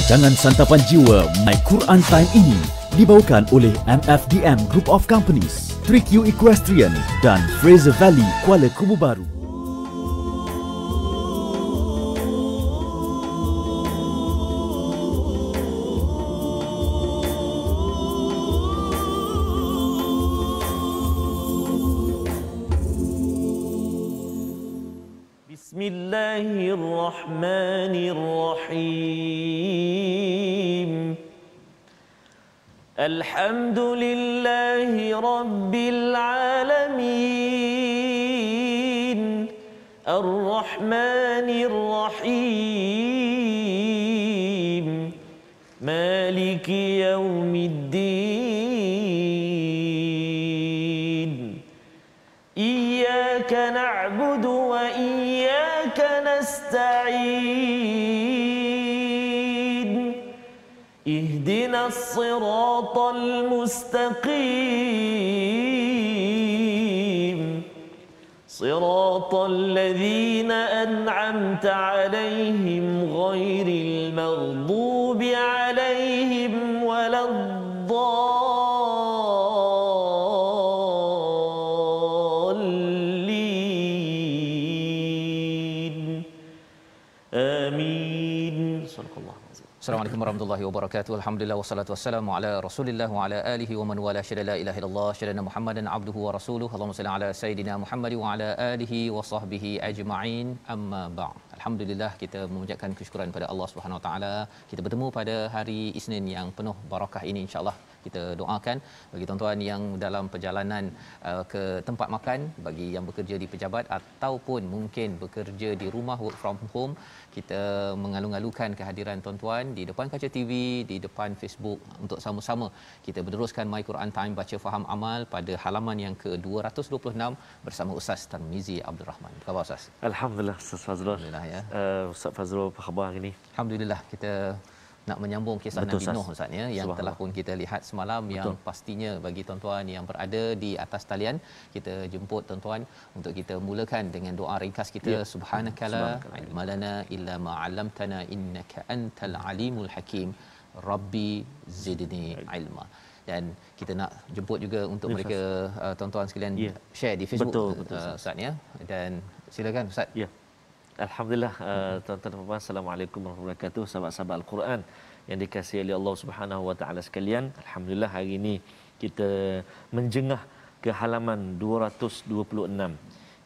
Rancangan Santapan Jiwa My Quran Time ini dibawakan oleh MFDM Group of Companies, 3Q Equestrian dan Fraser Valley Kuala Kubu Baru. Bismillahirrahmanirrahim. Alhamdulillahi Rabbil Alamin. Ar-Rahmanir-Rahim. Maliki Yawmiddin. Iyyaka na'budu wa iyyaka nasta'in. Ihdinas siratal mustaqim. Siratal ladzina an'amta 'alaihim ghairil maghdubi 'alaihim waladdallin. Amin. Sallallahu Assalamualaikum warahmatullahi wabarakatuh. Alhamdulillah wassalatu wassalamu ala Rasulillah wa ala alihi wa man wala syada la ilaha illallah syada Muhammadan abduhu wa rasuluhu. Allahumma salli ala sayidina Muhammad wa ala alihi wa sahbihi ajma'in. Amma ba'd. Alhamdulillah, kita memanjatkan kesyukuran pada Allah Subhanahu wa taala. Kita bertemu pada hari Isnin yang penuh barakah ini, insya-Allah. Kita doakan bagi tuan-tuan yang dalam perjalanan ke tempat makan, bagi yang bekerja di pejabat ataupun mungkin bekerja di rumah, work from home, kita mengalu-alukan kehadiran tuan-tuan di depan kaca TV, di depan Facebook untuk sama-sama kita meneruskan My Quran Time baca faham amal pada halaman yang ke-226 bersama Ustaz Tarmizi Abdul Rahman. Apa khabar Ustaz? Alhamdulillah Ustaz Fazrul. Alhamdulillah ya. Ustaz Fazrul, apa khabar hari ini? Alhamdulillah, kita nak menyambung kisah Betul, Nabi Nuh Ustaz ya, yang telah pun kita lihat semalam. Betul. Yang pastinya bagi tuan-tuan yang berada di atas talian, kita jemput tuan-tuan untuk kita mulakan dengan doa ringkas kita. Ya. Subhanakala ilmalana illa ma 'allamtana innaka antal alimul hakim. Rabbi zidni ilma. Dan kita nak jemput juga untuk mereka tuan-tuan sekalian share di Facebook. Betul, Ustaz ya. Dan silakan Ustaz. Ya. Alhamdulillah, tuan-tuan dan puan, assalamualaikum warahmatullahi wabarakatuh, sahabat-sahabat Al-Quran yang dikasihi oleh Allah Subhanahu wa taala sekalian. Alhamdulillah, hari ini kita menjengah ke halaman 226.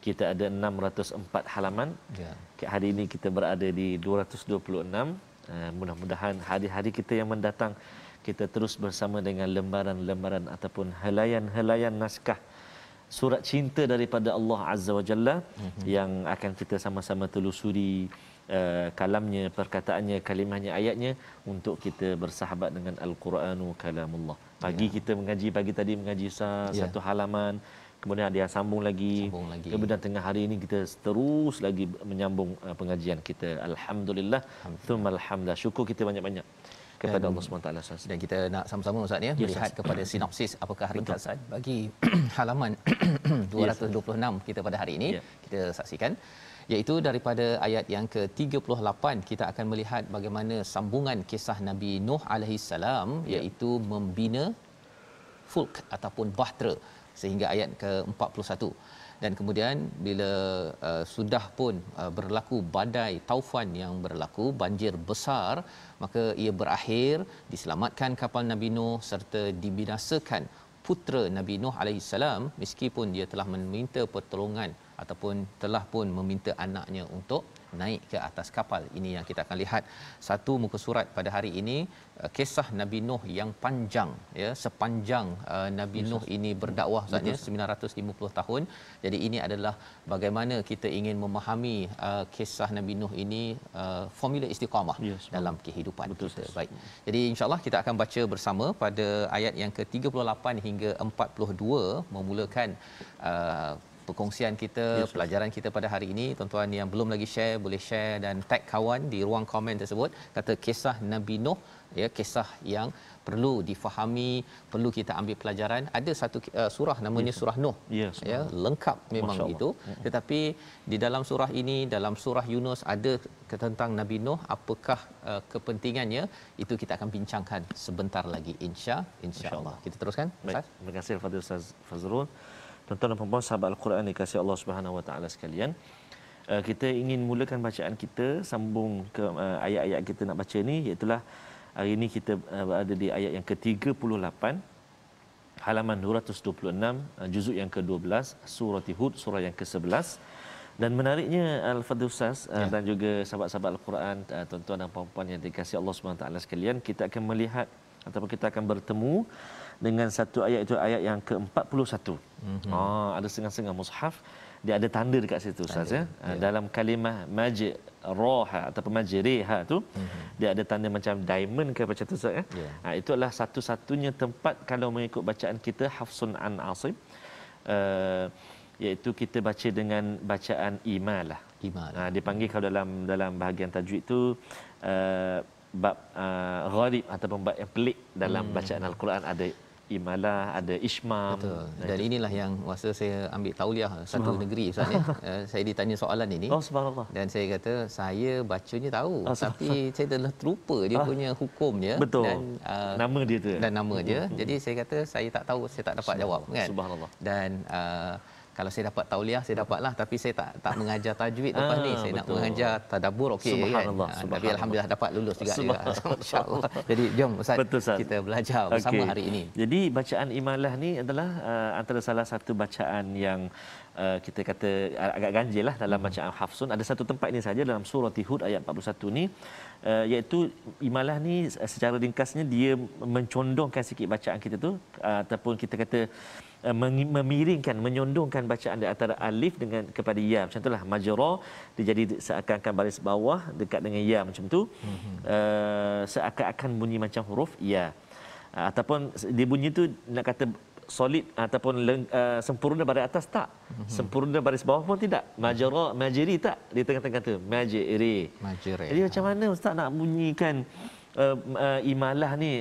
Kita ada 604 halaman. Ya. Hari ini kita berada di 226. Mudah-mudahan hari-hari kita yang mendatang kita terus bersama dengan lembaran-lembaran ataupun helaian-helaian naskah surat cinta daripada Allah Azza wa Jalla yang akan kita sama-sama telusuri kalamnya, perkataannya, kalimahnya, ayatnya untuk kita bersahabat dengan Al-Quranu kalamullah. Pagi kita mengaji, pagi tadi mengaji satu halaman, kemudian dia sambung lagi. Kemudian tengah hari ini kita terus lagi menyambung pengajian kita. Alhamdulillah, tsumma alhamdulillah. Syukur kita banyak-banyak kepada Allah SWT. Dan kita nak sama-sama Ustaz ya, melihat kepada sinopsis apakah ringkasan bagi halaman 226 kita pada hari ini. Kita saksikan, iaitu daripada ayat yang ke-38 kita akan melihat bagaimana sambungan kisah Nabi Nuh alaihi salam, iaitu membina fulk ataupun bahtera sehingga ayat ke-41. Dan kemudian bila sudah pun berlaku badai taufan yang berlaku, banjir besar, maka ia berakhir diselamatkan kapal Nabi Nuh serta dibinasakan putera Nabi Nuh alaihi salam, meskipun dia telah meminta pertolongan ataupun telah pun meminta anaknya untuk naik ke atas kapal. Ini yang kita akan lihat satu muka surat pada hari ini, kisah Nabi Nuh yang panjang ya, sepanjang Nabi Nuh ini berdakwah saatnya 950 tahun. Jadi ini adalah bagaimana kita ingin memahami kisah Nabi Nuh ini, formula istiqamah dalam kehidupan kita. Baik. Jadi insya-Allah kita akan baca bersama pada ayat yang ke-38 hingga 42, memulakan perkongsian kita, pelajaran kita pada hari ini. Tuan-tuan yang belum lagi share, boleh share dan tag kawan di ruang komen tersebut. Kata kisah Nabi Nuh, ya, kisah yang perlu difahami, perlu kita ambil pelajaran. Ada satu surah namanya surah Nuh, ya, lengkap memang itu. Tetapi di dalam surah ini, dalam surah Yunus ada tentang Nabi Nuh. Apakah kepentingannya, itu kita akan bincangkan sebentar lagi insya-Allah. Kita teruskan. Baik. Terima kasih kepada Ustaz Fazrul. Tuan-tuan dan puan-puan sahabat Al-Quran dikasihi Allah Subhanahu Wa Taala sekalian. Kita ingin mulakan bacaan kita, sambung ke ayat-ayat kita nak baca ni, iaitu hari ini kita berada di ayat yang ke-38, halaman 226, juzuk yang ke-12, surah Hud, surah yang ke-11. Dan menariknya Al-Fadhil Ustaz dan juga sahabat-sahabat Al-Quran, tuan-tuan dan puan-puan yang dikasihi Allah Subhanahu Wa Taala sekalian, kita akan melihat ataupun kita akan bertemu dengan satu ayat, itu ayat yang ke-41. Ada setengah-setengah mushaf dia ada tanda dekat situ Ustaz, ya. Dalam kalimah majraha ataupun majriha tu dia ada tanda macam diamond ke macam tu Ustaz, ya. Itu adalah satu-satunya tempat kalau mengikut bacaan kita hafsun an Asim, iaitu kita baca dengan bacaan imalah. Dipanggil kalau dalam bahagian tajwid tu bab gharib ataupun bab yang pelik dalam bacaan Al-Quran. Ada imalah, ada ismam. Betul. Dan inilah yang masa saya ambil tauliah satu negeri Ustaz, ya. Saya ditanya soalan ini. Subhanallah. Dan saya kata saya bacanya tahu, tapi saya telah terlupa dia punya hukumnya. Betul. Dan nama dia tu. Dan nama dia. Jadi saya kata saya tak tahu, saya tak dapat jawab, kan. Subhanallah. Dan kalau saya dapat tauliah saya dapatlah, tapi saya tak mengajar tajwid lepas ni. Saya nak mengajar tadabbur, okey, kan. Tapi alhamdulillah dapat lulus juga dia. Masya-Allah. Jadi jom Ustaz, kita belajar bersama hari ini. Jadi bacaan imalah ni adalah antara salah satu bacaan yang kita kata agak ganjil lah dalam bacaan hafsun. Ada satu tempat ini saja dalam surah Hud ayat 41 ni, iaitu imalah ni secara ringkasnya dia mencondongkan sikit bacaan kita tu, ataupun kita kata memiringkan, menyondongkan bacaan di antara alif dengan kepada ya. Macam itulah majra dia jadi seakan-akan baris bawah dekat dengan ya macam tu. Seakan-akan bunyi macam huruf ya. Ataupun dia bunyi tu nak kata solid ataupun sempurna baris atas tak, sempurna baris bawah pun tidak. Majra, majri tak, di tengah-tengah tu majri. Jadi macam mana ustaz nak bunyikan imalah ni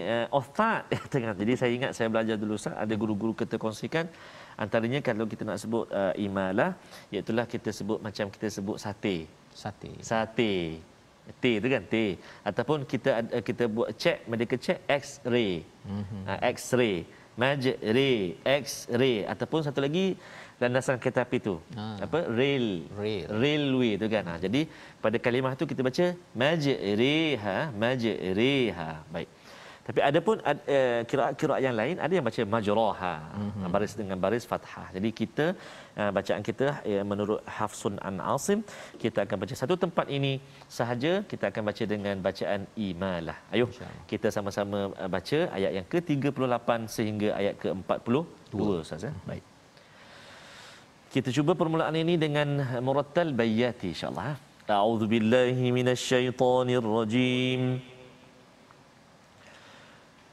ustaz tengah. Jadi saya ingat saya belajar dulu ustaz, ada guru-guru kita kongsikan antaranya kalau kita nak sebut imalah, iaitu kita sebut macam kita sebut sate T tu kan, T. Ataupun kita buat check, mereka check X-ray. X-ray, majri, X-ray. Ataupun satu lagi landasan kereta api tu. Railway tu kan. Jadi pada kalimah tu kita baca majriha. Baik. Tapi ada pun kiraat yang lain, ada yang baca majraha, baris dengan baris fathah. Jadi kita bacaan kita menurut Hafsun an Asim, kita akan baca satu tempat ini sahaja, kita akan baca dengan bacaan imalah. Ayuh kita sama-sama baca ayat yang ke-38 sehingga ayat ke-42 Ustaz, ya. Baik. Kita cuba permulaan ini dengan murattal bayati insya-Allah. A'udzubillahi minasyaitonirrajim.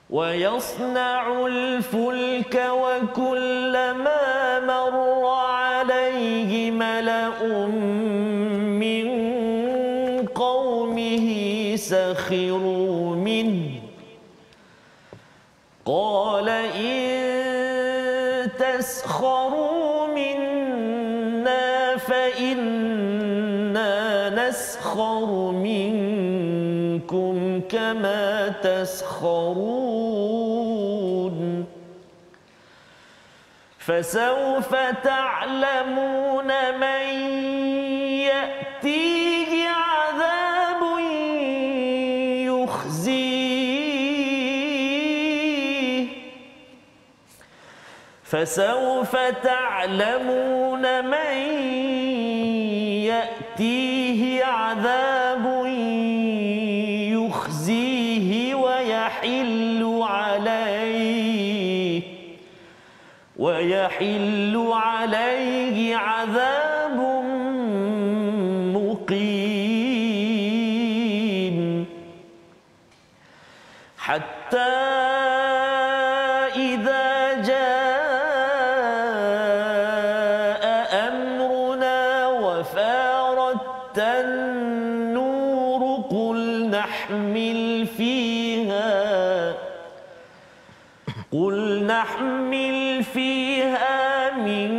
ويصنع الفلك وكلما مر عليه ملأ من قومه سخروا منه قال إن تسخروا منا فإنا نسخر منكم كما تسخرون فسوف تعلمون من يأتيه عذاب يخزيه فسوف تعلمون من يأتيه عذاب يخزيه ويحل عليه عذاب مقيم حتى إذا جاء فيها من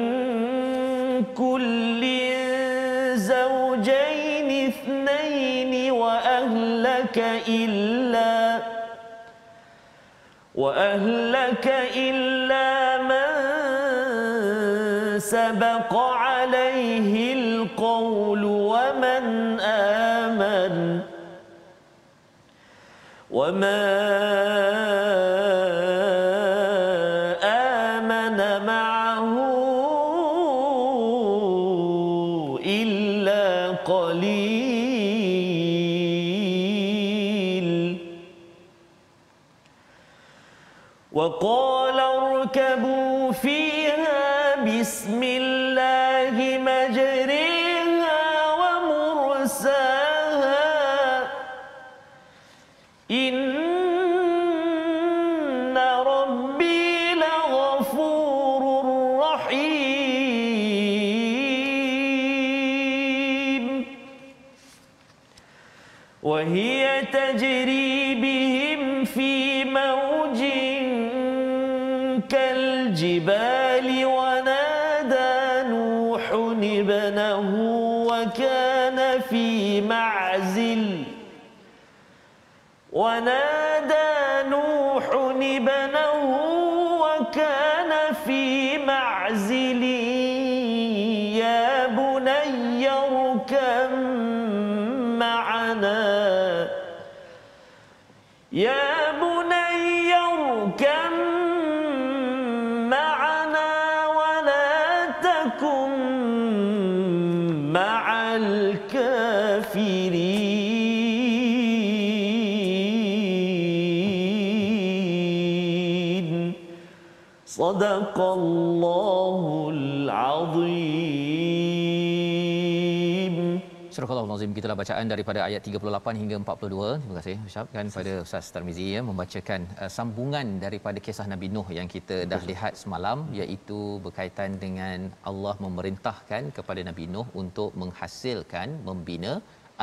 كل زوجين اثنين وأهلك إلا من سبق عليه القول وما آمن معه إلا قليل وقال اركبوا فيها بسم الله مجريها ومرساها إن ربي لغفور رحيم وهي تجري بهم في موج كالجبال ونادى نوح ابنه وكان في معزل يا بني اركب معنا ولا تكن مع الكافرين صدق الله العظيم. Surah Al-Azim, gitulah bacaan daripada ayat 38 hingga 42. Terima kasih Ustaz kan pada Ustaz Tarmizi ya membacakan sambungan daripada kisah Nabi Nuh yang kita dah lihat semalam, iaitu berkaitan dengan Allah memerintahkan kepada Nabi Nuh untuk menghasilkan membina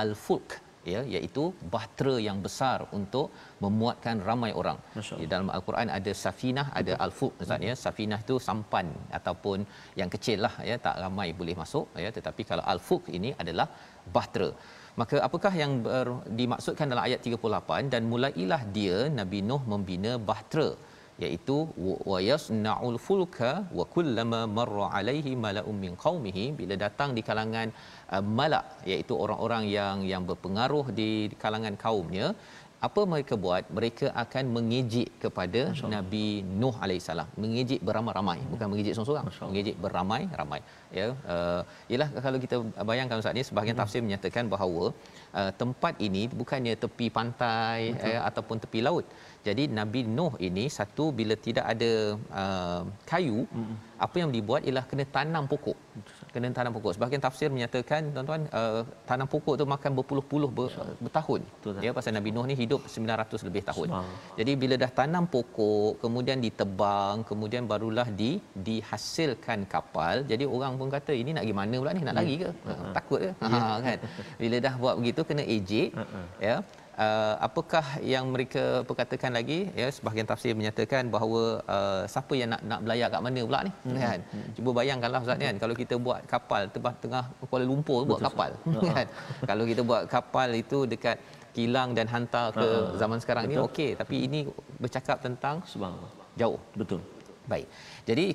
al-fulk ya, iaitu bahtera yang besar untuk memuatkan ramai orang. Di dalam al-Quran ada safinah, ada al-fulk Ustaz ya. Safinah itu sampan ataupun yang kecil lah ya, tak ramai boleh masuk ya, tetapi kalau al-fulk ini adalah bahtera. Maka apakah yang dimaksudkan dalam ayat 38? Dan mulailah dia Nabi Nuh membina bahtera, iaitu wa yasna'ul fulka wa kullama marra alaihi mala'un min qaumihi, bila datang di kalangan malak, iaitu orang-orang yang berpengaruh di kalangan kaumnya, apa mereka buat? Mereka akan mengejek kepada Nabi Nuh alaihissalam. Mengejek beramai-ramai, bukan mengejek seorang-seorang, mengejek beramai-ramai ya. Ialah kalau kita bayangkan Ustaz ni, sebahagian tafsir menyatakan bahawa tempat ini bukannya tepi pantai ataupun tepi laut. Jadi Nabi Nuh ini satu, bila tidak ada kayu, apa yang dibuat ialah kena tanam pokok. Kena tanam pokok. Sebahagian tafsir menyatakan tuan-tuan, tanam pokok tu makan berpuluh-puluh bertahun. Ya, pasal Nabi Nuh ni hidup 900 lebih tahun. Jadi bila dah tanam pokok, kemudian ditebang, kemudian barulah dihasilkan kapal. Jadi orang pun kata, ini nak pergi mana pula ni? Nak lari ke? Takut ke? Kan. Bila dah buat begitu kena ejek ya. Apakah yang mereka perkatakan lagi ya, sebahagian tafsir menyatakan bahawa siapa yang nak belayar kat mana pula ni kan. Cuba bayangkanlah Ustaz kan, kalau kita buat kapal tengah Kuala Lumpur buat kapal kan. Kalau kita buat kapal itu dekat kilang dan hantar ke zaman sekarang ni okey, tapi ini bercakap tentang jauh. Betul. Baik. Jadi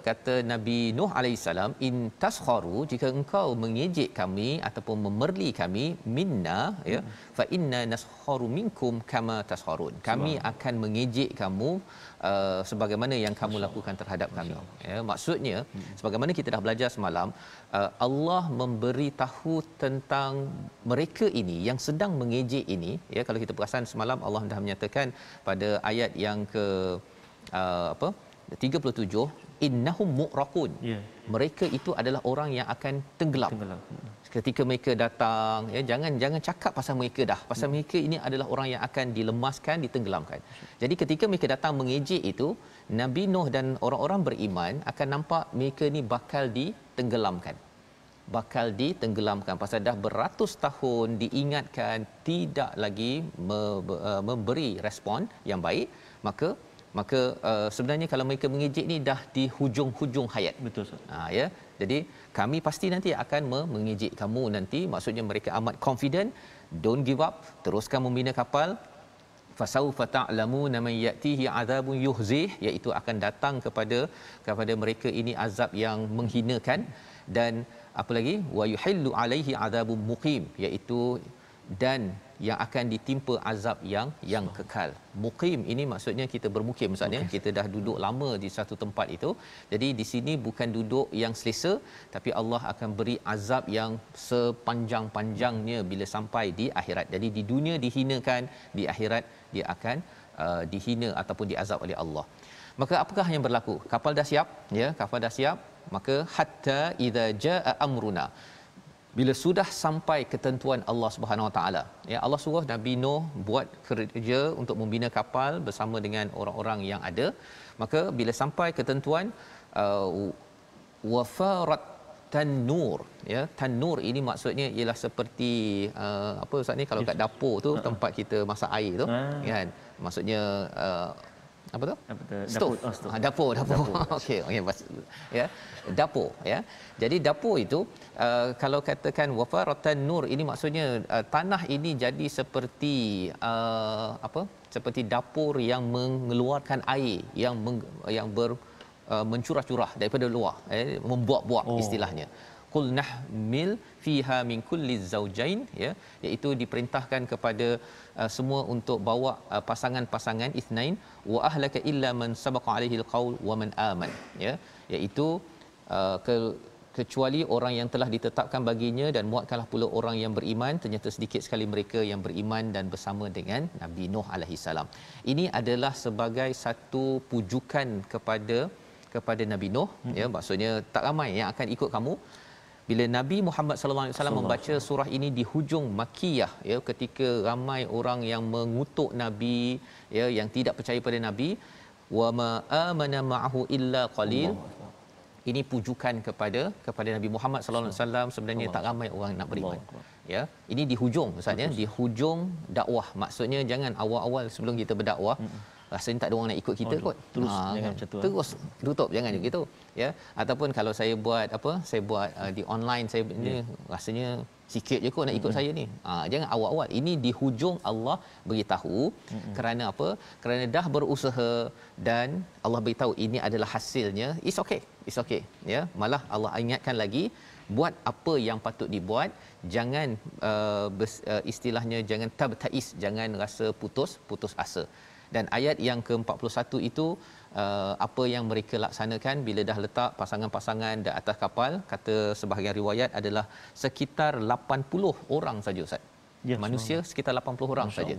kata Nabi Nuh alaihissalam, in taskharu, jika engkau mengejek kami ataupun memerli kami, minna ya, fa inna naskharu minkum kama taskharun. Kami akan mengejek kamu sebagaimana yang kamu lakukan terhadap kami. Ya, maksudnya sebagaimana kita dah belajar semalam, Allah memberi tahu tentang mereka ini yang sedang mengejek ini ya. Kalau kita perasan semalam Allah dah menyatakan pada ayat yang ke 37, innahum mu'raqun. Mereka itu adalah orang yang akan tenggelam. Ketika mereka datang ya, jangan cakap pasal mereka dah, pasal mereka ini adalah orang yang akan dilemaskan, ditenggelamkan. Jadi ketika mereka datang mengejek itu, Nabi Nuh dan orang-orang beriman akan nampak mereka ni bakal ditenggelamkan. bakal ditenggelamkan pasal dah beratus tahun diingatkan tidak lagi memberi respon yang baik, maka sebenarnya kalau mereka mengejek ni dah di hujung-hujung hayat. Betul Ustaz. Ya, jadi kami pasti nanti akan mengejek kamu nanti, maksudnya mereka amat confident, don't give up, teruskan membina kapal. Fasaufa ta'lamuna man ya'tihi 'adzabun yuhzih, iaitu akan datang kepada mereka ini azab yang menghinakan, dan apa lagi, wa yuhillu 'alaihi 'adzabun muqim, iaitu dan yang akan ditimpa azab yang kekal. Muqim ini maksudnya kita bermukim maksudnya kita dah duduk lama di satu tempat itu. Jadi di sini bukan duduk yang selesa, tapi Allah akan beri azab yang sepanjang-panjangnya bila sampai di akhirat. Jadi di dunia dihinakan, di akhirat dia akan dihina ataupun diazab oleh Allah. Maka apakah yang berlaku? Kapal dah siap, ya, kapal dah siap. Maka hatta idza jaa amruna, bila sudah sampai ketentuan Allah Subhanahu Wa Taala, ya, Allah suruh Nabi Nuh buat kerja untuk membina kapal bersama dengan orang-orang yang ada. Maka bila sampai ketentuan wafarat tanur, ya, tanur ini maksudnya ialah seperti apa Ustaz ni, kalau kat dapur tu tempat kita masak air tu, kan, maksudnya apa tu? Stove. Dapur. Okey, ya. Dapur, ya. Jadi dapur itu kalau katakan wafaratan nur ini maksudnya tanah ini jadi seperti seperti dapur yang mengeluarkan air yang mencurah-curah daripada luar, membuak-buak istilahnya. Qul nahmil fiha min kulli zawjain, ya, iaitu diperintahkan kepada semua untuk bawa pasangan-pasangan ithnain, wa ahlaka illa man sabaqa alaihi alqaul wa man aman, ya, iaitu kecuali orang yang telah ditetapkan baginya, dan muatkanlah pula orang yang beriman. Ternyata sedikit sekali mereka yang beriman dan bersama dengan Nabi Nuh alaihi salam. Ini adalah sebagai satu pujukan kepada Nabi Nuh, ya, maksudnya tak ramai yang akan ikut kamu. Bila Nabi Muhammad sallallahu alaihi wasallam membaca surah ini di hujung Makkiyah, ya, ketika ramai orang yang mengutuk Nabi, ya, yang tidak percaya pada Nabi, wa ma amana ma'ahu illa qalil. Ini pujukan kepada Nabi Muhammad sallallahu alaihi wasallam, sebenarnya tak ramai orang nak beriman. Ya, ini di hujung Ustaz, ya, di hujung dakwah. Maksudnya jangan awal-awal sebelum kita berdakwah rasanya tak ada orang nak ikut kita kot. Terus jangan macam tu. Terus tutup, jangan begitu, ya. Ataupun kalau saya buat di online, saya ni rasanya sikit je kot nak ikut saya ni. Jangan awal-awal. Ini di hujung Allah beritahu. Kerana apa? Kerana dah berusaha dan Allah beritahu ini adalah hasilnya. It's okay, ya. Malah Allah ingatkan lagi, buat apa yang patut dibuat, jangan istilahnya jangan tabtais, jangan rasa putus asa. Dan ayat yang ke-41 itu apa yang mereka laksanakan bila dah letak pasangan-pasangan di atas kapal, kata sebahagian riwayat adalah sekitar 80 orang saja Ustaz. Ya, manusia sekitar 80 orang saja.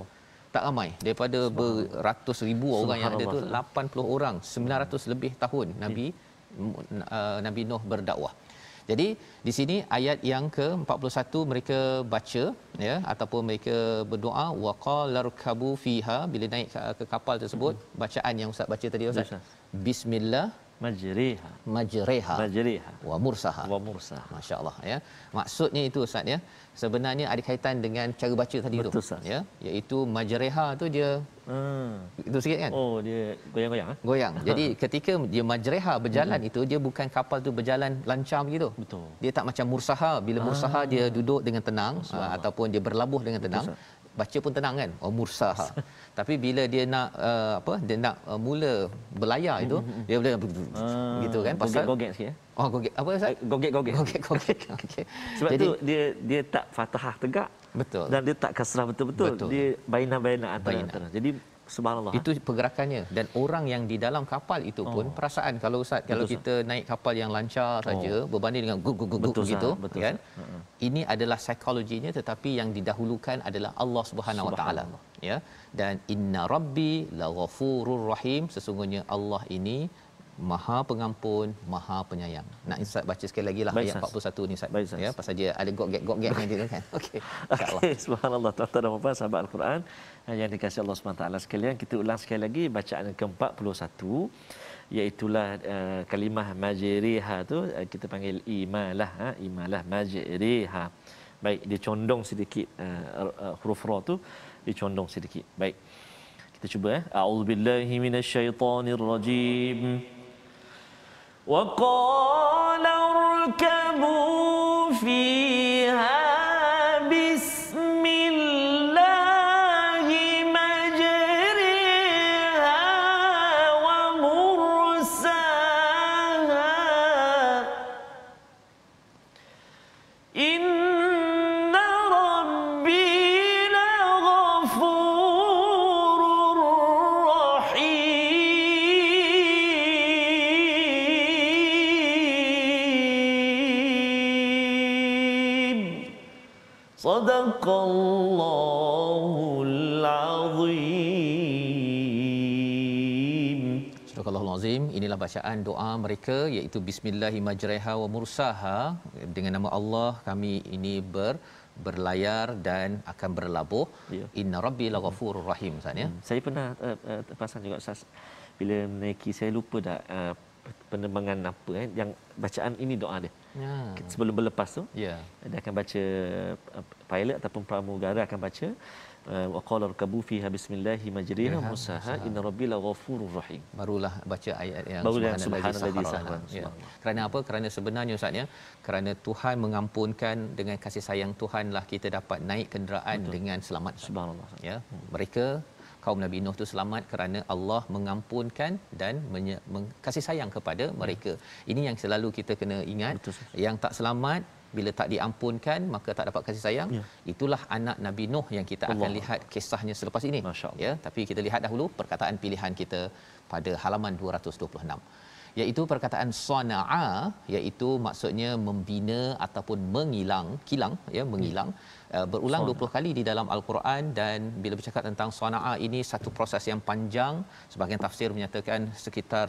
Tak ramai daripada beratus ribu orang yang ada tu, 80 orang, 900 lebih tahun Nabi Nuh berdakwah. Jadi di sini ayat yang ke-41 mereka baca, ya, ataupun mereka berdoa, waqalarkabu fiha, bila naik ke kapal tersebut. Bacaan yang Ustaz baca tadi Ustaz, bismillah majriha wa mursaha. Masya-Allah, ya. Maksudnya itu Ustaz, ya, sebenarnya ada kaitan dengan cara baca tadi. Betul, tu, ya, iaitu majriha tu dia itu sikit kan? Oh, dia goyang-goyang, goyang. Jadi ketika dia majriha berjalan itu, dia bukan kapal tu berjalan lancar begitu. Betul. Dia tak macam mursaha. Bila mursaha dia duduk dengan tenang, ataupun dia berlabuh dengan tenang. Betul, baca pun tenang kan, mursaha. Tapi bila dia nak dia nak mula berlayar itu, dia boleh gitu kan, pasal gogek sikit, ya. Gogek apa Ustaz? Gogek. Okey. Sebab jadi, tu dia tak fathah tegak. Betul. Dan dia tak kasrah betul-betul. Dia baina antara. Jadi subhanallah. Itu pergerakannya, dan orang yang di dalam kapal itu pun perasaan, kalau Ustaz, kalau kita naik kapal yang lancar saja berbanding dengan gug gitu kan. Ini adalah psikologinya, tetapi yang didahulukan adalah Allah Subhanahu Wa Taala, ya. Dan inna rabbi laghafurur rahim, sesungguhnya Allah ini Maha Pengampun, Maha Penyayang. Nak Ustaz baca sekali lagi lah ayat 41 ni Ustaz, ya, pasal dia ada gogek dia kan. Okey. Insya-Allah. Subhanallah, tuan-tuan dan puan-puan sahabat Al-Quran yang dikasihi Allah Subhanahu Wa Taala sekalian, kita ulang sekali lagi bacaan ke-41. iaitulah kalimah majriha tu kita panggil imalah, imalah majriha. Baik, dia condong sedikit huruf ra tu dicondong sedikit. Baik, kita cuba a'udzubillahi minasyaitonirrajim. Wa qala irkabu fiha Sadaqallahul Azim. Surahul Azim. Inilah bacaan doa mereka, iaitu Bismillahi majreha wa mursaha, dengan nama Allah kami ini berlayar dan akan berlabuh. Ya. Inna rabbi laghafurur rahim. Ustaz, ya. Saya pernah terpasang juga Ustaz, bila menaiki saya lupa dah penerbangan apa yang bacaan ini doa dia. Ya. Sebelum berlepas tu, ya, dia akan baca, pilot ataupun pramugara akan baca wa qala rkabu fiha bismillahi majriha mursaha inna rabbil ghafurur rahim. Barulah baca ayat yang subhanallazi sahara. Ya. Kerana apa? Kerana sebenarnya Ustaz, ya, kerana Tuhan mengampunkan, dengan kasih sayang Tuhanlah kita dapat naik kenderaan. Betul. Dengan selamat. Subhanallah. Ya, mereka kaum Nabi Nuh itu selamat kerana Allah mengampunkan dan kasih sayang kepada mereka. Ini yang selalu kita kena ingat. Betul. Yang tak selamat, bila tak diampunkan maka tak dapat kasih sayang. Ya. Itulah anak Nabi Nuh yang kita akan lihat kisahnya selepas ini. Ya, tapi kita lihat dahulu perkataan pilihan kita pada halaman 226, iaitu perkataan sana'a, iaitu maksudnya membina ataupun kilang, ya, mengilang. Berulang 20 kali di dalam Al-Quran, dan bila bercakap tentang sana'a ini satu proses yang panjang. Sebahagian tafsir menyatakan sekitar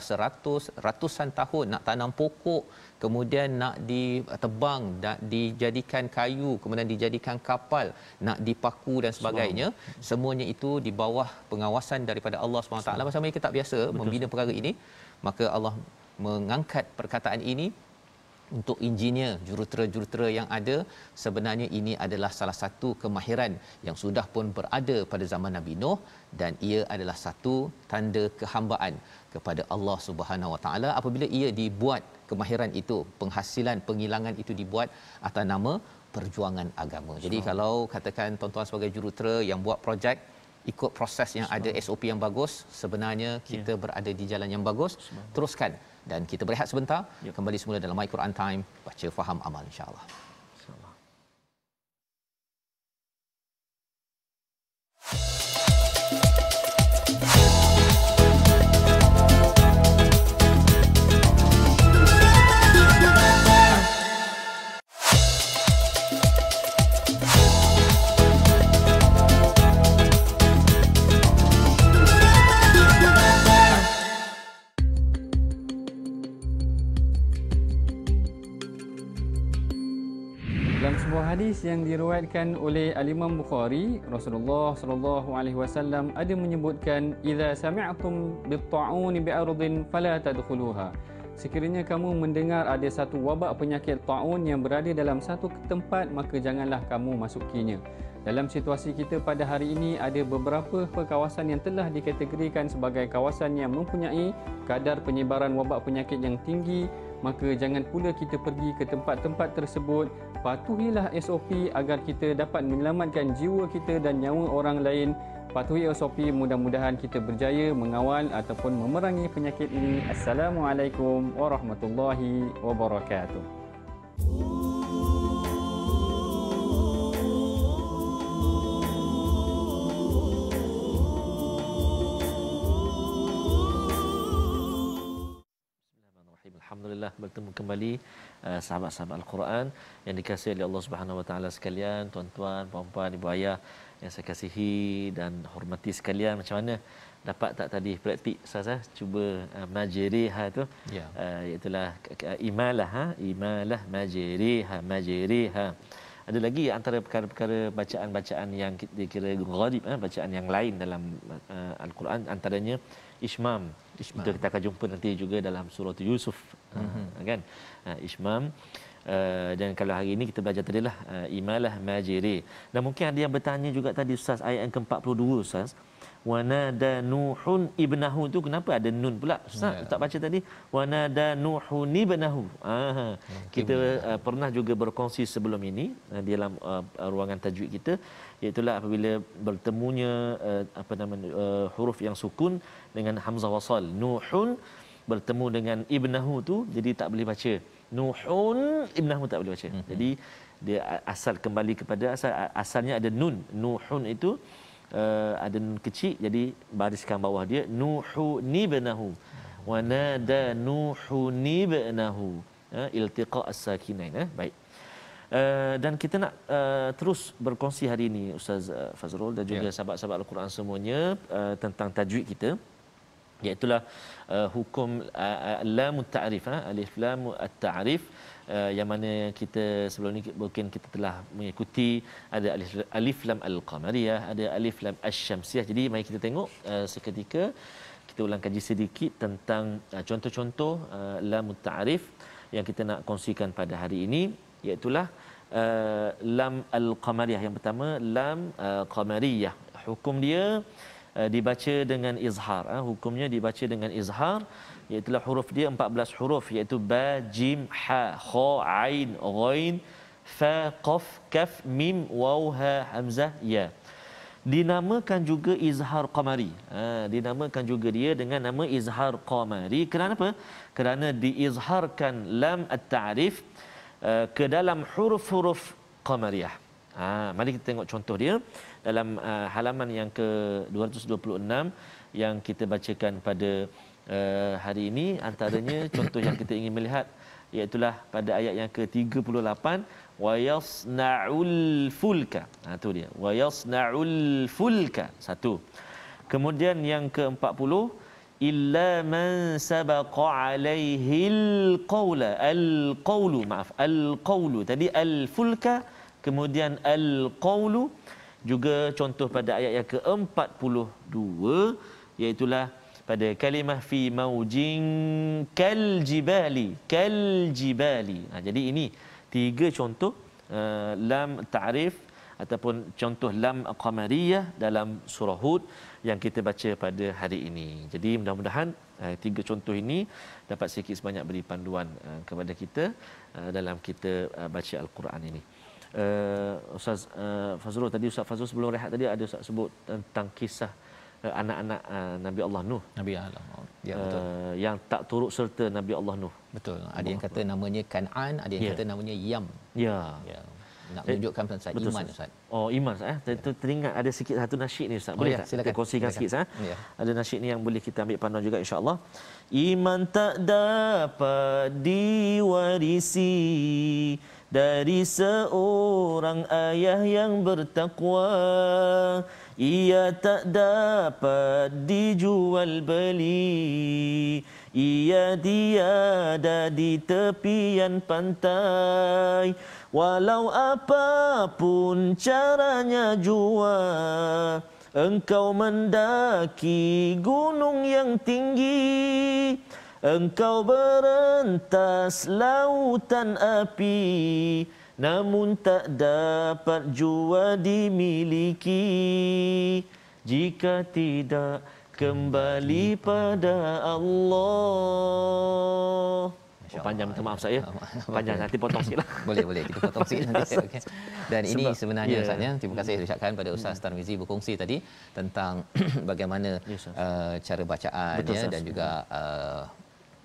ratusan tahun nak tanam pokok, kemudian nak ditebang, nak dijadikan kayu, kemudian dijadikan kapal, nak dipaku dan sebagainya. Semuanya itu di bawah pengawasan daripada Allah SWT. Masa mereka tak biasa membina perkara ini, maka Allah mengangkat perkataan ini untuk engineer, jurutera-jurutera yang ada. Sebenarnya ini adalah salah satu kemahiran yang sudah pun berada pada zaman Nabi Nuh, dan ia adalah satu tanda kehambaan kepada Allah Subhanahu Wa Taala apabila ia dibuat kemahiran itu, penghasilan pengilangan itu dibuat atas nama perjuangan agama. Jadi kalau katakan tuan-tuan sebagai jurutera yang buat projek ikut proses yang ada, SOP yang bagus, sebenarnya kita berada di jalan yang bagus. Teruskan, dan kita berehat sebentar. Kembali semula dalam My Quran Time, baca faham amal, insya-Allah. Hadis yang diriwayatkan oleh Al-Imam Bukhari, Rasulullah sallallahu alaihi wasallam ada menyebutkan, idza sami'tum bit-ta'un bi'ardin fala tadkhuluha. Sekiranya kamu mendengar ada satu wabak penyakit ta'un yang berada dalam satu tempat, maka janganlah kamu masukinya. Dalam situasi kita pada hari ini, ada beberapa kawasan yang telah dikategorikan sebagai kawasan yang mempunyai kadar penyebaran wabak penyakit yang tinggi, maka jangan pula kita pergi ke tempat-tempat tersebut. Patuhilah SOP agar kita dapat menyelamatkan jiwa kita dan nyawa orang lain. Patuhi SOP, mudah-mudahan kita berjaya mengawal ataupun memerangi penyakit ini. Assalamualaikum warahmatullahi wabarakatuh. Alhamdulillah, bertemu kembali sahabat-sahabat Al-Quran yang dikasihi oleh Allah Subhanahu Wa Taala sekalian, tuan-tuan, puan-puan, ibu ayah yang saya kasihi dan hormati sekalian. Macam mana dapat tak tadi praktik Ustaz? Cuba majriha tu, itulah imalah, imalah majriha. Ada lagi antara perkara-perkara bacaan-bacaan yang dikira gharib, bacaan yang lain dalam Al-Quran, antaranya ismam. Itu kita akan jumpa nanti juga dalam surah Yusuf, kan? Ismam. Dan kalau hari ini kita belajar tadilah imalah majiri. Dan mungkin ada yang bertanya juga tadi Ustaz, ayat yang ke-42 Ustaz, wanada nuhun ibnahu tu kenapa ada nun pula Ustaz? Tak baca tadi wanada nuhun ibnahu. Kita pernah juga berkongsi sebelum ini di dalam ruangan tajwid kita, iaitu apabila bertemunya huruf yang sukun dengan hamzah wasal, nuhun bertemu dengan ibnahu tu, jadi tak boleh baca nuhun ibnahu, tak boleh baca. Jadi dia asal kembali kepada asalnya ada nun. Nuhun itu ada nun kecil, jadi bariskan bawah dia nuhu nibnahu wa nada nuhu nibnahu, iltiqa as-sakinain. Baik. Dan kita nak terus berkongsi hari ini Ustaz Fazrul dan juga sahabat-sahabat Al-Quran semuanya tentang tajwid kita, iaitulah hukum lam ta'rif, alif lam at-ta'rif, yang mana kita sebelum ni mungkin kita telah mengikuti ada alif lam al-qamariyah, ada alif lam asy-syamsiyah. Jadi mari kita tengok seketika, kita ulang kaji sedikit tentang contoh-contoh lam ta'rif yang kita nak kongsikan pada hari ini, iaitulah lam al-qamariyah. Yang pertama lam qamariyah, hukum dia dibaca dengan izhar. Hukumnya dibaca dengan izhar, iaitu huruf dia 14 huruf, iaitu ba, jim, ha, kha, ain, ghain, fa, qaf, kaf, mim, waw, ha, hamzah, ya. Dinamakan juga izhar qamari. Dinamakan juga dia dengan nama izhar qamari. Kenapa? Kerana diizharkan lam at-ta'rif ke dalam huruf-huruf qamariyah. Mari kita tengok contoh dia dalam halaman yang ke-226 yang kita bacakan pada hari ini. Antaranya contoh yang kita ingin melihat, iaitulah pada ayat yang ke-38, wa yasna'ul fulka. Tu dia, wa yasna'ul fulka. Satu. Kemudian yang ke-40, illa man sabaqa alaihil qawla. Al-qawlu, maaf, al-qawlu. Tadi al-fulka, kemudian al-qawlu. Juga contoh pada ayat yang ke-42, iaitulah pada kalimah fi maujin kal jibali. Jadi ini tiga contoh lam ta'rif ataupun contoh lam qamariyah dalam surah Hud yang kita baca pada hari ini. Jadi mudah-mudahan tiga contoh ini dapat sedikit sebanyak beri panduan kepada kita dalam kita baca Al-Quran ini. Ustaz Fazrul tadi, Ustaz Fazrul sebelum rehat tadi ada Ustaz sebut tentang kisah anak-anak Nabi Allah Nuh. Ya, betul. Yang tak turut serta Nabi Allah Nuh. Betul. Ada yang kata namanya Kan'an, ada yang kata namanya Yam. Ya. Nak menunjukkan Ustaz iman Ustaz. Oh, iman Ustaz. Teringat ada sikit satu nasyid ni Ustaz. Boleh tak? Silakan. Kita kongsikan sikit Ustaz. Ada nasyid ni yang boleh kita ambil panduan juga insya-Allah. Iman tak dapat diwarisi dari seorang ayah yang bertakwa. Ia tak dapat dijual beli. Ia tiada di tepian pantai. Walau apapun caranya jua, engkau mendaki gunung yang tinggi. Engkau berentas lautan api, namun tak dapat jua dimiliki jika tidak kembali pada Allah. Panjang, minta maaf saya. Panjang, nanti potong sikitlah. Boleh kita potong sikit nanti. Okay. Dan ini sebenarnya Ustaz ya. Terima kasih ucapkan pada Ustaz Tarmizi berkongsi tadi tentang bagaimana cara bacaannya dan juga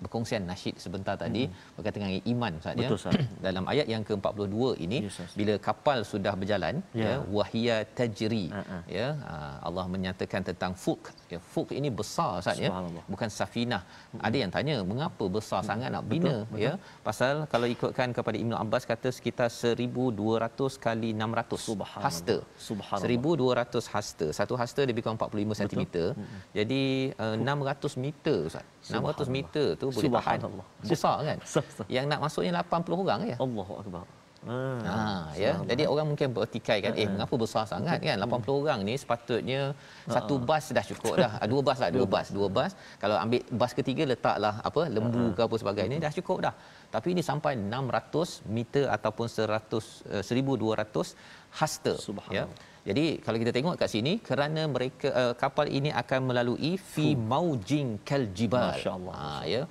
berkongsian nasyid sebentar tadi berkaitan dengan iman Ustaz ya. Dalam ayat yang ke-42 ini, bila kapal sudah berjalan wahia tajri Allah menyatakan tentang fulk. Fulk ini besar Ustaz ya, bukan safinah. Ada yang tanya mengapa besar sangat nak bina pasal kalau ikutkan kepada Ibnu Abbas kata sekitar 1200 kali 600 hasta. 1200 hasta. Satu hasta lebih kurang 45 cm. Jadi 600 meter Ustaz. 600 meter tu boleh tahan. Besar kan? Yang nak masuknya 80 orang ya. Allahu akbar. Ya. Jadi orang mungkin bertikai kan, mengapa besar sangat kan? 80 orang ni sepatutnya satu bas dah cukup dah. Dua bas. Kalau ambil bas ketiga letaklah lembu ke apa sebagainya dah cukup dah. Tapi ini sampai 600 meter ataupun 1200 hasta ya. Jadi kalau kita tengok kat sini, kerana mereka kapal ini akan melalui fi maujin kal jibal. Masya-Allah. Ya.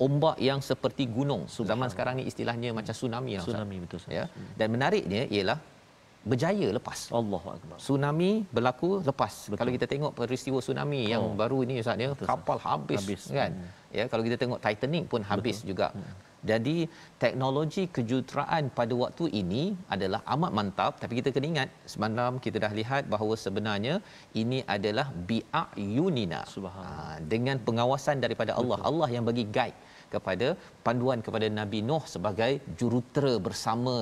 Ombak yang seperti gunung. Zaman sekarang ni istilahnya macam tsunami lah. Tsunami betul. Ya. Dan menariknya ialah berjaya lepas. Allahu akbar. Tsunami berlaku lepas. Betul. Kalau kita tengok peristiwa tsunami yang baru ini Ustaz ya, kapal habis kan. Ya, kalau kita tengok Titanic pun habis juga. Jadi teknologi kejuruteraan pada waktu ini adalah amat mantap, tapi kita kena ingat semalam kita dah lihat bahawa sebenarnya ini adalah bi'ayunina. Dengan pengawasan daripada Allah. Betul. Allah yang bagi guide kepada panduan kepada Nabi Nuh sebagai jurutera bersama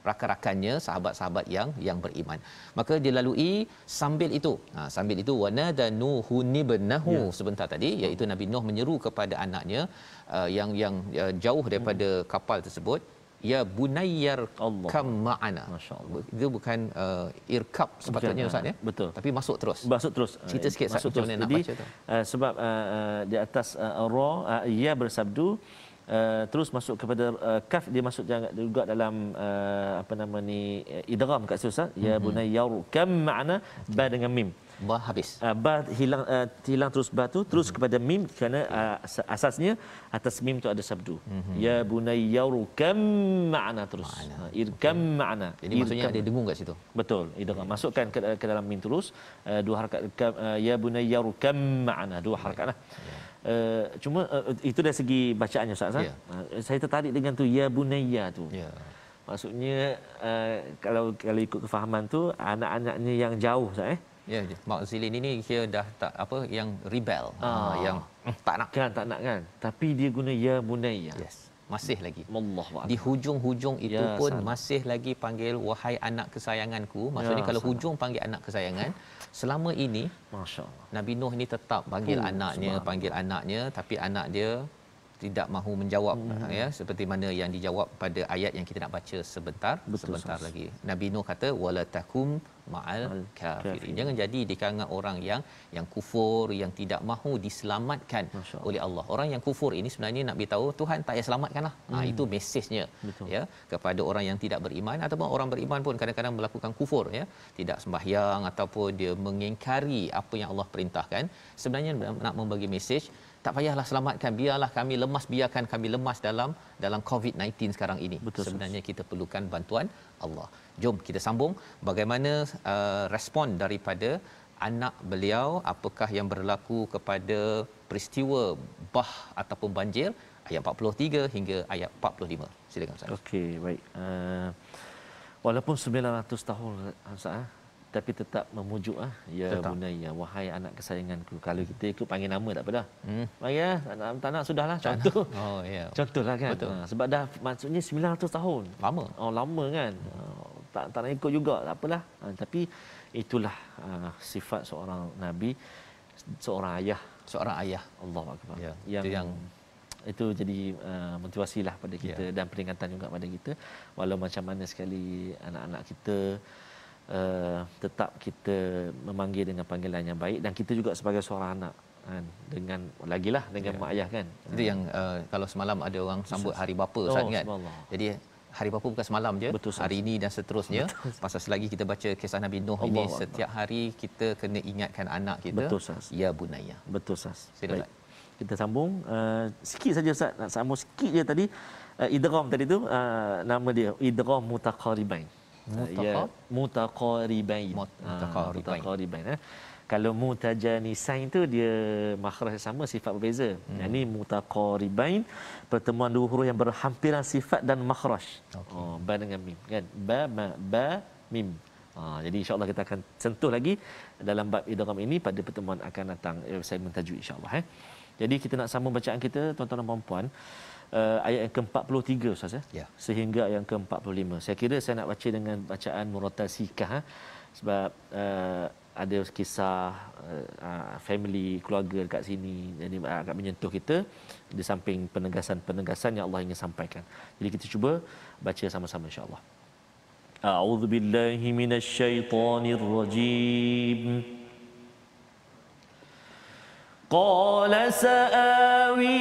rakan-rakannya, sahabat-sahabat yang beriman. Maka dilalui sambil itu wana dan nuhun ibnahu sebentar tadi, iaitu Nabi Nuh menyeru kepada anaknya yang jauh daripada kapal tersebut, ya bunayyar kam ma'ana. Masya-Allah. Itu bukan irkab sepatutnya Ustaz ya. Betul. Tapi masuk terus. Cerita sikit masuk terus. Nak baca tu. Sebab di atas ra ya bersabdu, terus masuk kepada kaf, dia masuk juga dalam idgham kat situ Ustaz. Ya bunayyar kam ma'ana, ba dengan mim. Ba habis. Ba hilang terus ba tu terus kepada mim, kerana asasnya atas mim tu ada sabdu. Ya bunayyar kam ma'ana terus. Irkam ma'ana. Jadi maksudnya ada dengung kat situ. Betul. Idgham. Masukkan ke dalam mim terus, dua harakat. Ya bunayyar kam ma'ana, dua harakat lah. Cuma itu dari segi bacaannya Ustaz. Saya tertarik dengan tu ya bunayya tu. Maksudnya kalau ikut kefahaman tu, anak-anaknya yang jauh Ustaz Mak Zilin ini dia dah tak yang rebel, yang tak nak kan, tapi dia guna ya bunayya. Masih lagi Allah, di hujung-hujung itu pun masih lagi panggil wahai anak kesayanganku. Maksudnya kalau hujung panggil anak kesayangan, selama ini masya-Allah Nabi Nuh ini tetap panggil anaknya, tapi anak dia tidak mahu menjawab seperti mana yang dijawab pada ayat yang kita nak baca sebentar lagi. Nabi Nuh kata wala takum ma'al kafirin. Jangan jadi di kalangan orang yang kufur, yang tidak mahu diselamatkan oleh Allah. Orang yang kufur ini sebenarnya nak beritahu Tuhan tak payah selamatkanlah. Itu mesejnya kepada orang yang tidak beriman, ataupun orang beriman pun kadang-kadang melakukan kufur tidak sembahyang ataupun dia mengingkari apa yang Allah perintahkan. Sebenarnya nak membagi mesej, tak payahlah selamatkan, biarkan kami lemas dalam COVID-19 sekarang ini. Sebenarnya kita perlukan bantuan Allah. Jom kita sambung bagaimana respon daripada anak beliau, apakah yang berlaku kepada peristiwa bah ataupun banjir, ayat 43 hingga ayat 45. Silakan Ustaz. Okey, baik. Walaupun 900 tahun Ustaz, tapi tetap memujuk ya bunayya, wahai anak kesayanganku. Kalau kita ikut panggil nama tak apa dah. Tak nak sudahlah, contoh. Contohlah kan. Sebab dah maksudnya 900 tahun. Lama. Lama kan. Tak nak ikut juga, tak apalah. Tapi itulah sifat seorang nabi, seorang ayah. Allahu akbar. Yang itu jadi motivasilah pada kita dan peringatan juga pada kita, walau macam mana sekali anak-anak kita tetap kita memanggil dengan panggilan yang baik, dan kita juga sebagai seorang anak kan, dengan mak ayah kan. Itu yang kalau semalam ada orang sambut hari bapa Ustaz kan. Jadi hari bapa bukan semalam je, hari ini dan seterusnya. Pasal selagi kita baca kisah Nabi Nuh ini, setiap hari kita kena ingatkan anak kita. Ya bunayya. Betul Ustaz. Baik. Kita sambung sikit saja Ustaz, nak sambung sikit je tadi. Idgham tadi tu nama dia idgham mutaqaribain. Mutaqaribain. Kalau mutajanisain tu dia makhraj sama, sifat berbeza. Ini mutaqaribain, pertemuan dua huruf yang berhampiran sifat dan makhraj. Ba dengan mim kan, ba mim. Jadi insya-Allah kita akan sentuh lagi dalam bab idgham ini pada pertemuan akan datang. Saya mentajwid insya-Allah Jadi kita nak sambung bacaan kita tuan-tuan dan puan-puan, ayat yang ke-43 Ustaz sehingga ayat yang ke-45. Saya kira saya nak baca dengan bacaan murattal sikah sebab ada kisah family, keluarga dekat sini, jadi agak menyentuh kita di samping penegasan-penegasan yang Allah ingin sampaikan. Jadi kita cuba baca sama-sama insya-Allah. A'udzu billahi minasyaitonir rajim. Qala sa'awi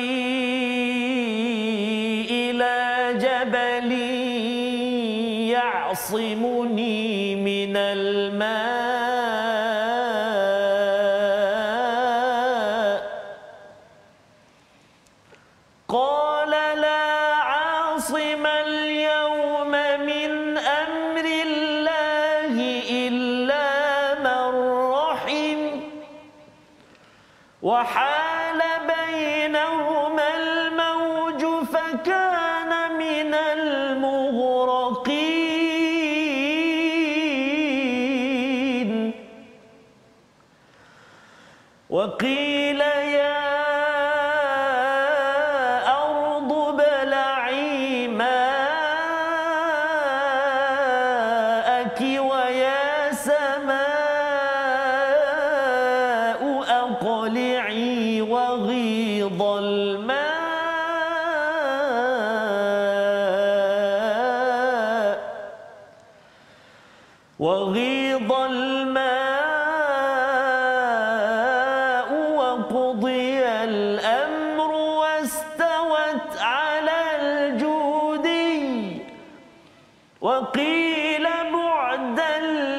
ila jabalin ya'simuni minal ma' qala la 'asima al-yawma min amrillahi illa man rahim wa hala bainahuma al-mawj fakana min al-mughraqin wa qila ya ardu bal'i ma'aki wa ya samaa'u aqli'i wa ghidal ma' وغيض الماء وقضي الأمر واستوت على الجودي وقيل بعدا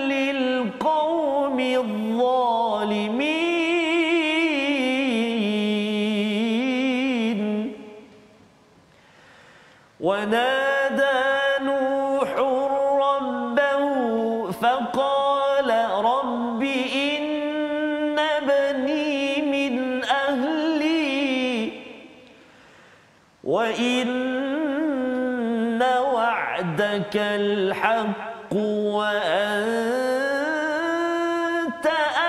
للقوم الظالمين ونادى نوح ربه فقال رب إن ابني من أهلي وإن وعدك الحق وأنت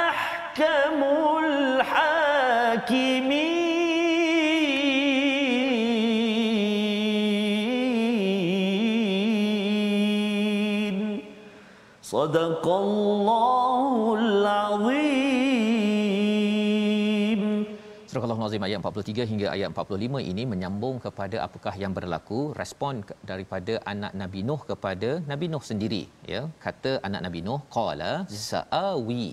أحكم الحاكمين صدق الله العظيم. Surah Al-Azim ayat 43 hingga ayat 45 ini menyambung kepada apakah yang berlaku, respon daripada anak Nabi Nuh kepada Nabi Nuh sendiri, ya. Kata anak Nabi Nuh, qala sa'awi,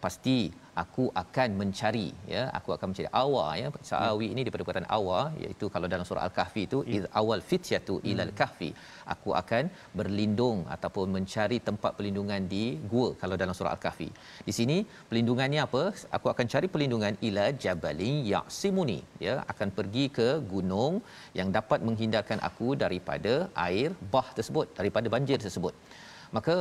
pasti aku akan mencari, ya, aku akan mencari awa, ya. Sa'awi ini daripada perkataan awa, iaitu kalau dalam surah Al-Kahfi itu iz awal fityatu ilal kahfi, aku akan berlindung ataupun mencari tempat perlindungan di gua kalau dalam surah Al-Kahfi. Di sini perlindungannya apa? Aku akan cari perlindungan ila jabalin ya'simuni, ya, akan pergi ke gunung yang dapat menghindarkan aku daripada air bah tersebut, daripada banjir tersebut. Maka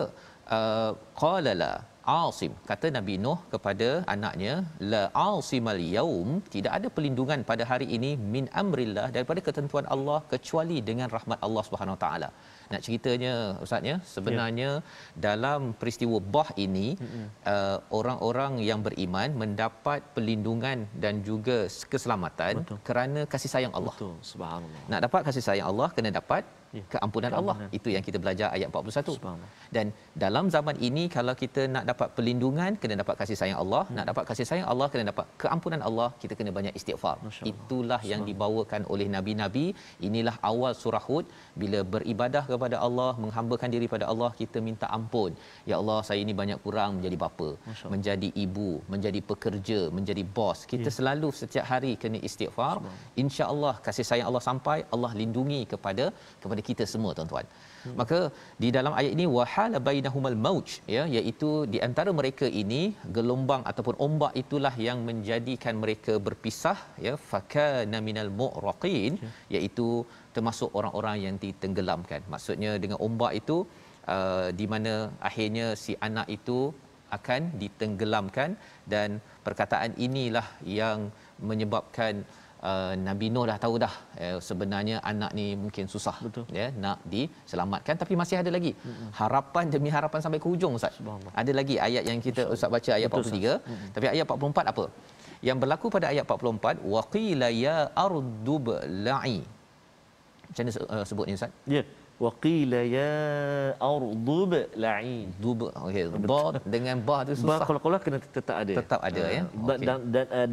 qala la Asim, kata Nabi Nuh kepada anaknya, la asimal yaum, tidak ada perlindungan pada hari ini min amrillah, daripada ketentuan Allah, kecuali dengan rahmat Allah Subhanahu Wa Taala. Nak ceritanya ustaz, ya, sebenarnya dalam peristiwa bah ini orang-orang yang beriman mendapat perlindungan dan juga keselamatan. Betul. Kerana kasih sayang Allah. Betul, subhanallah. Nak dapat kasih sayang Allah kena dapat keampunan Allah. Itu yang kita belajar ayat 41. Dan dalam zaman ini kalau kita nak dapat perlindungan kena dapat kasih sayang Allah, nak dapat kasih sayang Allah kena dapat keampunan Allah, kita kena banyak istighfar. Itulah yang dibawakan oleh nabi-nabi. Inilah awal surah Hud, bila beribadah kepada Allah, menghambakan diri pada Allah, kita minta ampun. Ya Allah, saya ini banyak kurang menjadi bapa, menjadi ibu, menjadi pekerja, menjadi bos. Kita selalu setiap hari kena istighfar. Insya-Allah kasih sayang Allah sampai, Allah lindungi kepada kita semua, tuan-tuan. Maka di dalam ayat ini wahala bainahumal mauj, ya, iaitu di antara mereka ini gelombang ataupun ombak itulah yang menjadikan mereka berpisah, ya, fakana minal mu'raqin, iaitu termasuk orang-orang yang ditenggelamkan. Maksudnya dengan ombak itu di mana akhirnya si anak itu akan ditenggelamkan, dan perkataan inilah yang menyebabkan Nabi Nuh dah tahu dah sebenarnya anak ni mungkin susah. Betul. Ya, nak diselamatkan, tapi masih ada lagi harapan demi harapan sampai ke hujung, ustaz. Ada lagi ayat yang kita ustaz baca ayat 43. Tapi ayat 44 apa yang berlaku pada ayat 44? Waqila ya ardub la'i. Macam mana sebut ni, ustaz? Ya, wa qila ya ardu bla'i. Dub, okey. Dad dengan ba tu susah. Ba qalqalah kena tetap ada. Tetap ada ya. Okay.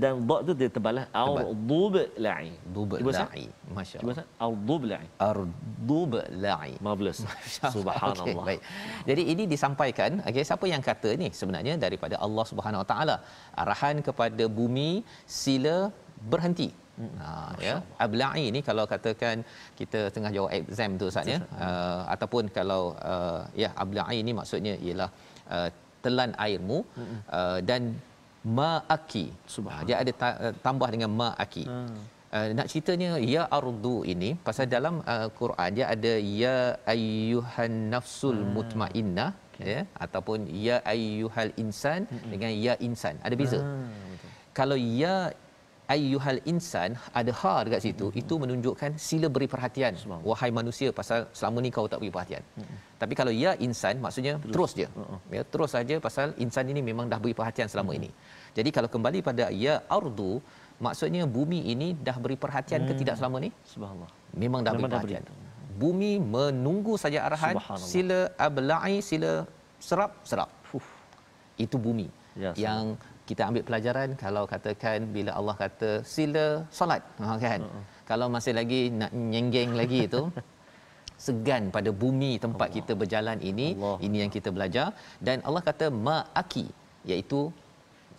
Dan ba tu dia tebalah ardu bla'i. Dub la'i. Masya-Allah. Cuba ardu bla'i. Ardu la'i. Marvelous. Subhanallah. Okay, baik. Jadi ini disampaikan, okey, siapa yang kata ni? Sebenarnya daripada Allah Subhanahu Wa Taala. Arahan kepada bumi, sila berhenti. Ya, abla'i ni kalau katakan kita tengah jawab exam tu Ustaz ya, ataupun kalau ya, abla'i ni maksudnya ialah telan airmu, dan ma'aki. Dia ada tambah dengan ma'aki. Nak ceritanya ya ardu ini pasal dalam Quran dia ada ya ayyuhan nafsul mutmainnah, ya, ataupun ya ayyuhal insan dengan ya insan. Ada beza. Kalau ya ayyuhal insan ada ha dekat situ, itu menunjukkan sila beri perhatian wahai manusia, pasal selama ni kau tak beri perhatian. Tapi kalau ya insan maksudnya terus je. Ya, terus saja pasal insan ini memang dah beri perhatian selama ini. Jadi kalau kembali pada ya ardu, maksudnya bumi ini dah beri perhatian ke tidak selama ni? Subhanallah. Memang dah beri perhatian. Bumi menunggu saja arahan, sila abla'i, sila serap. Itu bumi. Ya, yang kita ambil pelajaran kalau katakan bila Allah kata sila solat, kan. Kalau masih lagi nak nyenggeng lagi itu segan pada bumi tempat kita berjalan ini, ini yang kita belajar. Dan Allah kata ma'aki, iaitu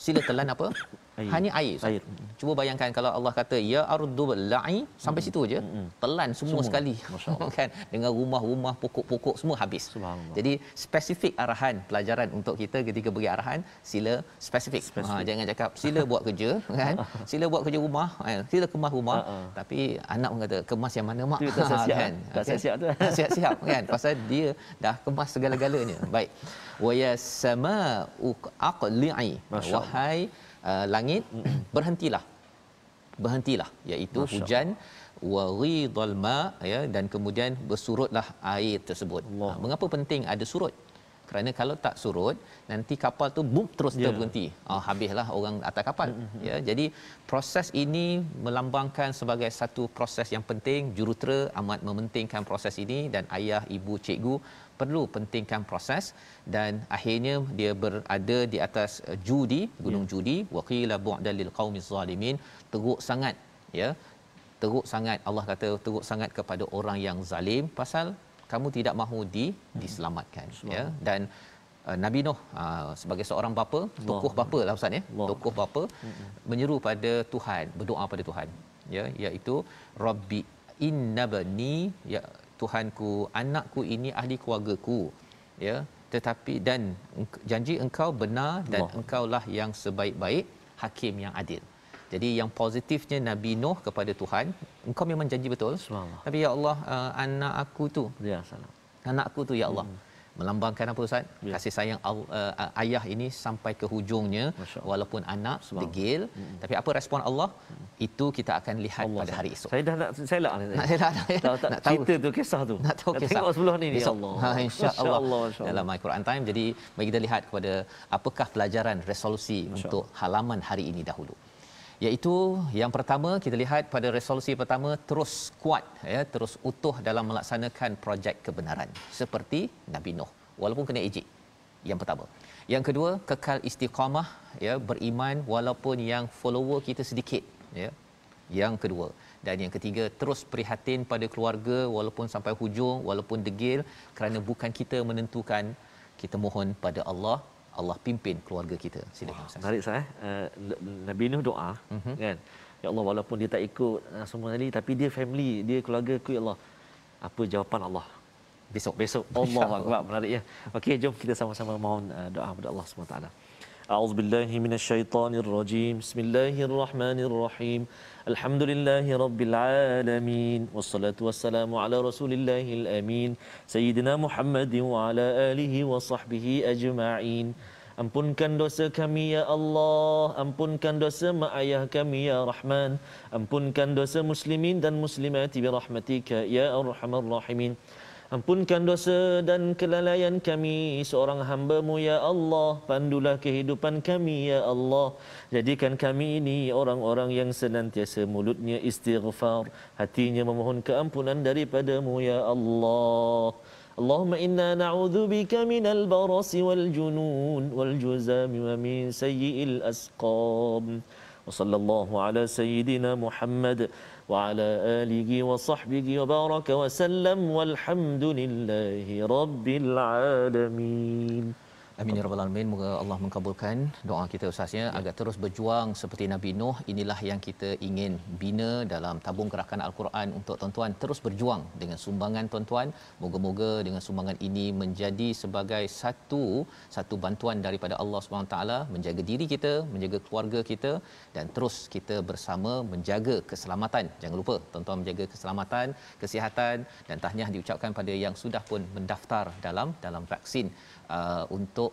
sila telan apa? Air. Hanya air. Cuba bayangkan kalau Allah kata ya ardu la'i, sampai situ aje, telan semua sekali. Kan, dengan rumah-rumah, pokok-pokok semua habis. Jadi spesifik arahan pelajaran untuk kita ketika beri arahan, sila spesifik. Jangan cakap sila buat kerja, kan? Sila buat kerja rumah, sila kemas rumah. Tapi anak pun kata kemas yang mana mak? Kan? Tak siap-siap tu. Siap-siap kan, pasal dia dah kemas segala-galanya. Baik. Wa yasama'u aqli'i. Wahai langit, berhentilah, iaitu hujan, wa ghidal ma, ya, dan kemudian bersurutlah air tersebut. Mengapa penting ada surut? Kerana kalau tak surut, nanti kapal tu boom terus berhenti. Habislah orang atas kapal. Ya, jadi proses ini melambangkan sebagai satu proses yang penting. Jurutera amat mementingkan proses ini, dan ayah, ibu, cikgu perlu pentingkan proses. Dan akhirnya dia berada di atas Judi, gunung Judi. Wa qila bu'dan lil qaumiz zalimin. Teruk sangat, ya. Teruk sangat, Allah kata teruk sangat kepada orang yang zalim, pasal kamu tidak mahu diselamatkan. Ya. Dan Nabi Nuh sebagai seorang bapa, tokoh bapa lah Ustaz ya. Tokoh bapa menyeru pada Tuhan, berdoa pada Tuhan, ya, iaitu Rabbi innabni, ya Tuhanku, anakku ini ahli keluargaku, ya, tetapi dan janji engkau benar dan engkaulah yang sebaik-baik hakim yang adil. Jadi yang positifnya Nabi Nuh kepada Tuhan, engkau memang janji betul. Tapi ya Allah, anak aku tu, ya salam. Anakku tu ya Allah. Melambangkan apa Ustaz? Kasih sayang ayah ini sampai ke hujungnya, walaupun anak degil. Tapi apa respon Allah? Itu kita akan lihat pada hari esok. Saya dah nak selak ni. Nak tahu cerita tu, kisah tu. Nak tahu kisah. Tengok sebelah ni ya Allah. Insya-Allah. Dalam Al-Quran Time. Jadi mari kita lihat kepada apakah pelajaran resolusi untuk halaman hari ini dahulu. Iaitu yang pertama, kita lihat pada resolusi pertama, terus kuat, ya, terus utuh dalam melaksanakan projek kebenaran seperti Nabi Nuh walaupun kena ejek. Yang pertama. Yang kedua, kekal istiqamah, ya, beriman walaupun yang follower kita sedikit, ya. Yang kedua. Dan yang ketiga, terus prihatin pada keluarga walaupun sampai hujung, walaupun degil, kerana bukan kita menentukan, kita mohon pada Allah, Allah pimpin keluarga kita. Silakan Ustaz. Menarik Ustaz. Nabi Nuh doa, kan? Ya Allah, walaupun dia tak ikut semua tadi, tapi dia family, dia keluarga aku, ya Allah. Apa jawapan Allah? Besok. Allahu akbar. Menarik ya. Okey, jom kita sama-sama mohon doa kepada Allah Subhanahu Wa Taala. A'udzubillahi minasyaitonirrajim. Bismillahirrahmanirrahim. Alhamdulillahi rabbil alamin. Wassalatu wassalamu ala rasulillahil amin. Sayyidina Muhammadin wa ala alihi wa sahbihi ajma'in. Ampunkan dosa kami ya Allah, ampunkan dosa mak ayah kami ya Rahman, ampunkan dosa muslimin dan muslimati bi rahmatika ya arhamar rahimin. Ampunkan dosa dan kelalaian kami seorang hamba-Mu ya Allah. Pandulah kehidupan kami ya Allah. Jadikan kami ini orang-orang yang senantiasa mulutnya istighfar, hatinya memohon keampunan daripada-Mu ya Allah. Allahumma inna na'udzubika minal barasi wal junun wal juzami wa min sayyi'il asqam. Wa sallallahu ala sayyidina Muhammad wa ala alihi wa sahbihi wa baraka wa sallam walhamdulillahi rabbil alamin. Amin ya rabbal alamin. Moga Allah mengabulkan doa kita Ustaznya agar terus berjuang seperti Nabi Nuh. Inilah yang kita ingin bina dalam tabung gerakan Al-Quran untuk tuan-tuan terus berjuang dengan sumbangan tuan-tuan. Moga-moga dengan sumbangan ini menjadi sebagai satu bantuan daripada Allah Subhanahu taala menjaga diri kita, menjaga keluarga kita dan terus kita bersama menjaga keselamatan. Jangan lupa tuan-tuan menjaga keselamatan, kesihatan dan tahniah diucapkan pada yang sudah pun mendaftar dalam vaksin untuk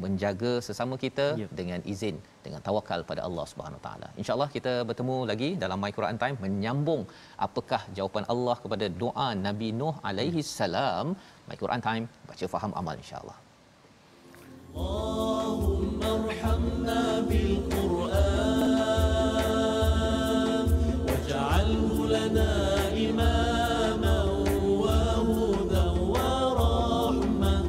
menjaga sesama kita dengan izin, dengan tawakal pada Allah Subhanahu taala. Insya-Allah kita bertemu lagi dalam My Quran Time menyambung apakah jawapan Allah kepada doa Nabi Nuh alaihi salam. My Quran Time, baca faham amal insya-Allah. Allahumma arhamna bil Quran waj'alhu lana imaman wa hudan wa rahmah.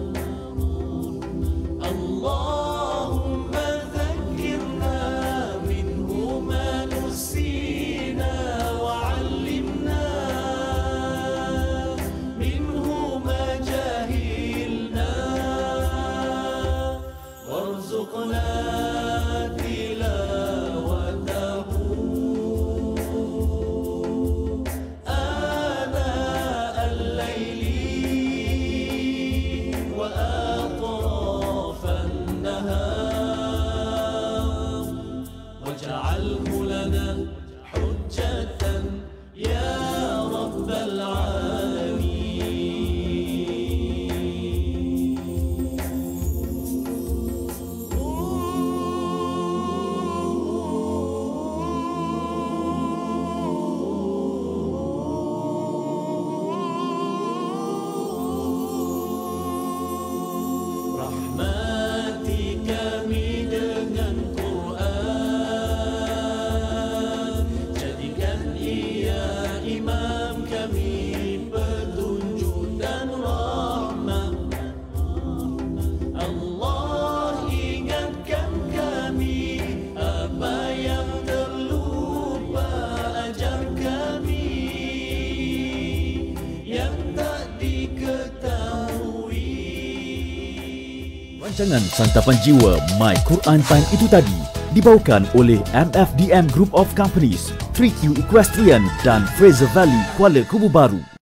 اللهم ذكرنا منه ما نسينا وعلمنا منه ما جهلنا وارزقنا تلاوته آناء الليل وأطراف النهار واجعله لنا حجة يا رب العالمين. Rahmati kami dengan Quran, jadikan ia imam kami, petunjuk dan rahmah. Allah ingatkan kami apa yang terlupa, ajar kami yang tak diketahui. Rancangan Santapan Jiwa My Quran Time itu tadi dibawakan oleh MFDM Group of Companies, 3Q Equestrian dan Fraser Valley Kuala Kubu Baru.